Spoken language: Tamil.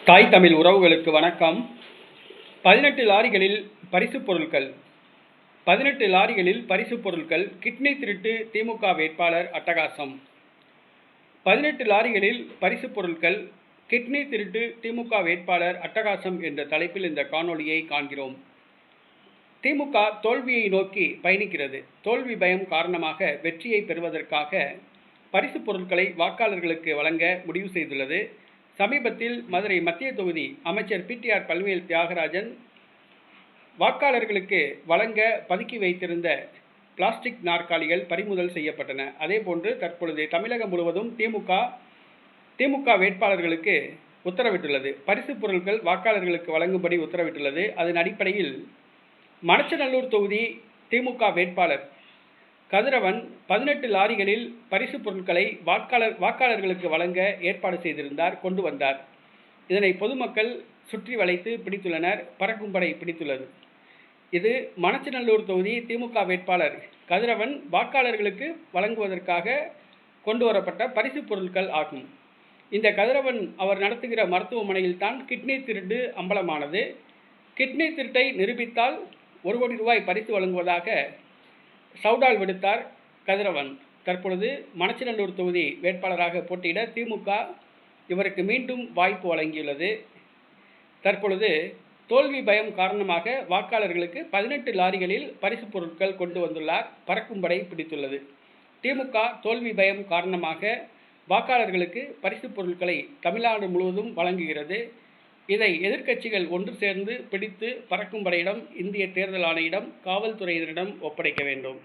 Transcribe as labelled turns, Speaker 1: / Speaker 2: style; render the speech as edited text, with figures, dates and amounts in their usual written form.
Speaker 1: தாய் தமிழ் உறவுகளுக்கு வணக்கம். 18 லாரிகளில் பரிசுப் பொருட்கள் 18 லாரிகளில் பரிசுப் பொருட்கள். கிட்னி திருட்டு திமுக வேட்பாளர் அட்டகாசம். 18 லாரிகளில் பரிசுப் பொருட்கள். கிட்னி திருட்டு திமுக வேட்பாளர் அட்டகாசம் என்ற தலைப்பில் இந்த காணொளியை காண்கிறோம். திமுக தோல்வியை நோக்கி பயணிக்கிறது. தோல்வி பயம் காரணமாக வெற்றியை பெறுவதற்காக பரிசுப் பொருட்களை வாக்காளர்களுக்கு வழங்க முடிவு செய்துள்ளது. சமீபத்தில் மதுரை மத்திய தொகுதி அமைச்சர் பிடிஆர் பழனிவேல் தியாகராஜன் வாக்காளர்களுக்கு வழங்க பதுக்கி வைத்திருந்த பிளாஸ்டிக் நாற்காலிகள் பறிமுதல் செய்யப்பட்டன. அதேபோன்று தற்பொழுது தமிழகம் முழுவதும் திமுக வேட்பாளர்களுக்கு உத்தரவிட்டுள்ளது. பரிசுப் பொருட்கள் வாக்காளர்களுக்கு வழங்கும்படி உத்தரவிட்டுள்ளது. அதன் அடிப்படையில் மணச்சநல்லூர் தொகுதி திமுக வேட்பாளர் கதிரவன் 18 லாரிகளில் பரிசுப் பொருட்களை வாக்காளர்களுக்கு வழங்க ஏற்பாடு செய்திருந்தார், கொண்டு வந்தார். இதனை பொதுமக்கள் சுற்றி வளைத்து பிடித்துள்ளனர். பறக்கும் படை பிடித்துள்ளது. இது மணச்சநல்லூர் தொகுதி திமுக வேட்பாளர் கதிரவன் வாக்காளர்களுக்கு வழங்குவதற்காக கொண்டு வரப்பட்ட பரிசுப் பொருட்கள் ஆகும். இந்த கதிரவன் அவர் நடத்துகிற மருத்துவமனையில் தான் கிட்னி திருட்டு அம்பலமானது. கிட்னி திருட்டை நிரூபித்தால் 1 கோடி ரூபாய் பரிசு வழங்குவதாக சவுடால் விடுத்தார் கதிரவன். தற்பொழுது மணச்சநல்லூர் தொகுதி வேட்பாளராக போட்டியிட திமுக இவருக்கு மீண்டும் வாய்ப்பு வழங்கியுள்ளது. தற்பொழுது தோல்வி பயம் காரணமாக வாக்காளர்களுக்கு 18 லாரிகளில் பரிசுப் பொருட்கள் கொண்டு வந்துள்ளார். பறக்கும் படை பிடித்துள்ளது. திமுக தோல்வி பயம் காரணமாக வாக்காளர்களுக்கு பரிசுப் பொருட்களை தமிழ்நாடு முழுவதும் வழங்குகிறது. இதை எதிர்க்கட்சிகள் ஒன்று சேர்ந்து பிடித்து பறக்கும் படையிடம், இந்திய தேர்தல் ஆணையிடம், காவல்துறையினரிடம் ஒப்படைக்க வேண்டும்.